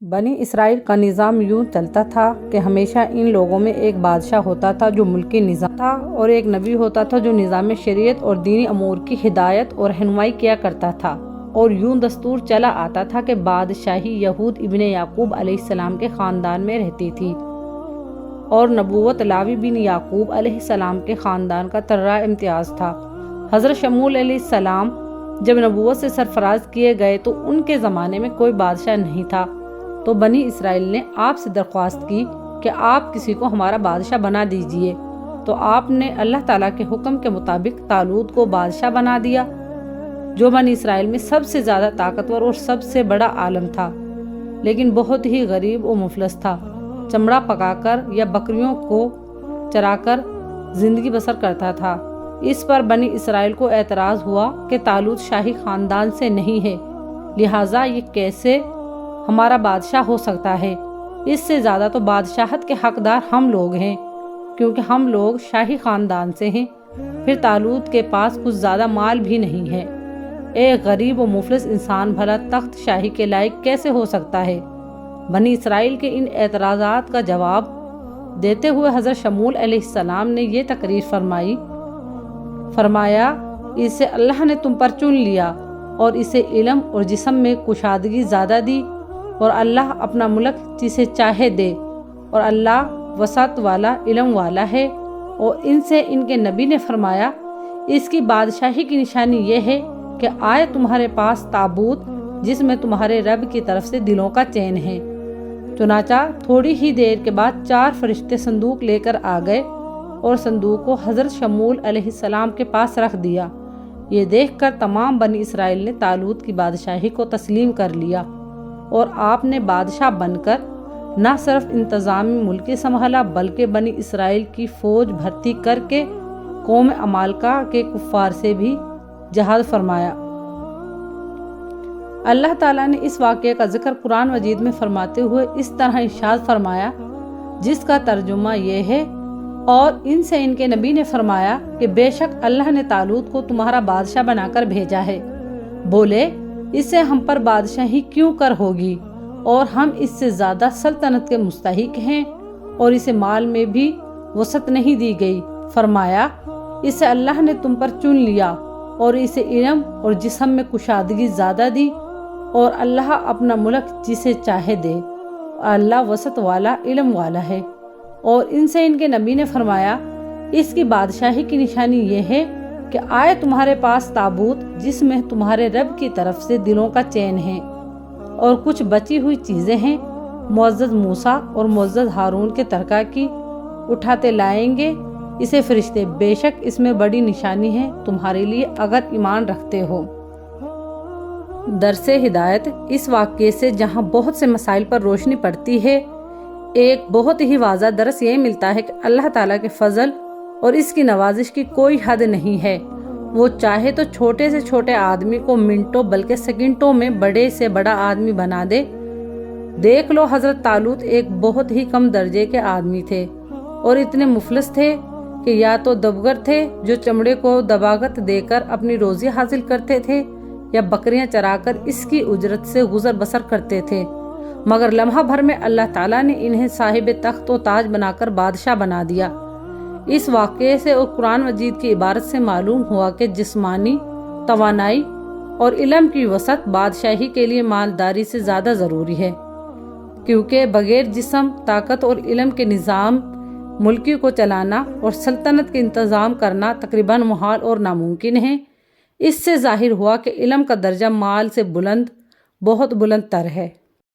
بنی اسرائیل کا نظام یوں چلتا تھا کہ ہمیشہ ان لوگوں میں ایک بادشاہ ہوتا تھا جو ملکی نظام تھا، اور ایک نبی ہوتا تھا جو نظام شریعت اور دینی امور کی ہدایت اور رہنمائی کیا کرتا تھا۔ اور یوں دستور چلا آتا تھا کہ بادشاہی یہود ابن یعقوب علیہ السلام کے خاندان میں رہتی تھی، اور نبوت لاوی بن یعقوب علیہ السلام کے خاندان کا ترہ امتیاز تھا۔ حضرت شموئیل علیہ السلام جب نبوت سے سرفراز کیے گئے تو ان کے زمانے میں کوئی بادشاہ نہیں تھا، تو بنی اسرائیل نے آپ سے درخواست کی کہ آپ کسی کو ہمارا بادشاہ بنا دیجئے، تو آپ نے اللہ تعالیٰ کے حکم کے مطابق طالوت کو بادشاہ بنا دیا، جو بنی اسرائیل میں سب سے زیادہ طاقتور اور سب سے بڑا عالم تھا، لیکن بہت ہی غریب و مفلس تھا۔ چمڑا پکا کر یا بکریوں کو چرا کر زندگی بسر کرتا تھا۔ اس پر بنی اسرائیل کو اعتراض ہوا کہ طالوت شاہی خاندان سے نہیں ہے، لہٰذا یہ کیسے ہمارا بادشاہ ہو سکتا ہے؟ اس سے زیادہ تو بادشاہت کے حقدار ہم لوگ ہیں، کیونکہ ہم لوگ شاہی خاندان سے ہیں۔ پھر طالوت کے پاس کچھ زیادہ مال بھی نہیں ہے۔ ایک غریب و مفلس انسان بھلا تخت شاہی کے لائق کیسے ہو سکتا ہے؟ بنی اسرائیل کے ان اعتراضات کا جواب دیتے ہوئے حضرت شموئیل علیہ السلام نے یہ تقریر فرمایا، اسے اللہ نے تم پر چن لیا، اور اسے علم اور جسم میں کشادگی زیادہ دی، اور اللہ اپنا ملک جسے چاہے دے، اور اللہ وسعت والا علم والا ہے۔ اور ان سے ان کے نبی نے فرمایا، اس کی بادشاہی کی نشانی یہ ہے کہ آئے تمہارے پاس تابوت جس میں تمہارے رب کی طرف سے دلوں کا چین ہے۔ چنانچہ تھوڑی ہی دیر کے بعد 4 فرشتے صندوق لے کر آ گئے، اور صندوق کو حضرت شموئیل علیہ السلام کے پاس رکھ دیا۔ یہ دیکھ کر تمام بنی اسرائیل نے طالوت کی بادشاہی کو تسلیم کر لیا، اور آپ نے بادشاہ بن کر نہ صرف انتظامی ملک سنبھالا بلکہ بنی اسرائیل کی فوج بھرتی کر کے قوم عمالقہ کے کفار سے بھی جہاد فرمایا۔ اللہ تعالیٰ نے اس واقعے کا ذکر قرآن مجید میں فرماتے ہوئے اس طرح ارشاد فرمایا، جس کا ترجمہ یہ ہے، اور ان سے ان کے نبی نے فرمایا کہ بے شک اللہ نے طالوت کو تمہارا بادشاہ بنا کر بھیجا ہے۔ بولے، اس سے ہم پر بادشاہی کیوں کر ہوگی، اور ہم اس سے زیادہ سلطنت کے مستحق ہیں، اور اسے مال میں بھی وسعت نہیں دی گئی۔ فرمایا، اسے اللہ نے تم پر چن لیا، اور اسے علم اور جسم میں کشادگی زیادہ دی، اور اللہ اپنا ملک جسے چاہے دے، اور اللہ وسعت والا علم والا ہے۔ اور ان سے ان کے نبی نے فرمایا، اس کی بادشاہی کی نشانی یہ ہے کہ آئے تمہارے پاس تابوت جس میں تمہارے رب کی طرف سے دلوں کا چین ہے، اور کچھ بچی ہوئی چیزیں ہیں، معزز موسیٰ اور معزز ہارون کے ترکہ کی، اٹھاتے لائیں گے اسے فرشتے، بے شک اس میں بڑی نشانی ہے تمہارے لیے اگر ایمان رکھتے ہو۔ درس ہدایت، اس واقعے سے جہاں بہت سے مسائل پر روشنی پڑتی ہے، ایک بہت ہی واضح درس یہ ملتا ہے کہ اللہ تعالیٰ کے فضل اور اس کی نوازش کی کوئی حد نہیں ہے۔ وہ چاہے تو چھوٹے سے چھوٹے آدمی کو منٹوں بلکہ سیکنڈوں میں بڑے سے بڑا آدمی بنا دے۔ دیکھ لو، حضرت طالوت ایک بہت ہی کم درجے کے آدمی تھے، اور اتنے مفلس تھے کہ یا تو دبگر تھے جو چمڑے کو دباغت دے کر اپنی روزی حاصل کرتے تھے، یا بکریاں چرا کر اس کی اجرت سے گزر بسر کرتے تھے، مگر لمحہ بھر میں اللہ تعالیٰ نے انہیں صاحب تخت و تاج بنا کر بادشاہ بنا دیا۔ اس واقعے سے اور قرآن مجید کی عبارت سے معلوم ہوا کہ جسمانی توانائی اور علم کی وسعت بادشاہی کے لیے مالداری سے زیادہ ضروری ہے، کیونکہ بغیر جسم، طاقت اور علم کے نظام ملکی کو چلانا اور سلطنت کے انتظام کرنا تقریباً محال اور ناممکن ہے۔ اس سے ظاہر ہوا کہ علم کا درجہ مال سے بہت بلند تر ہے۔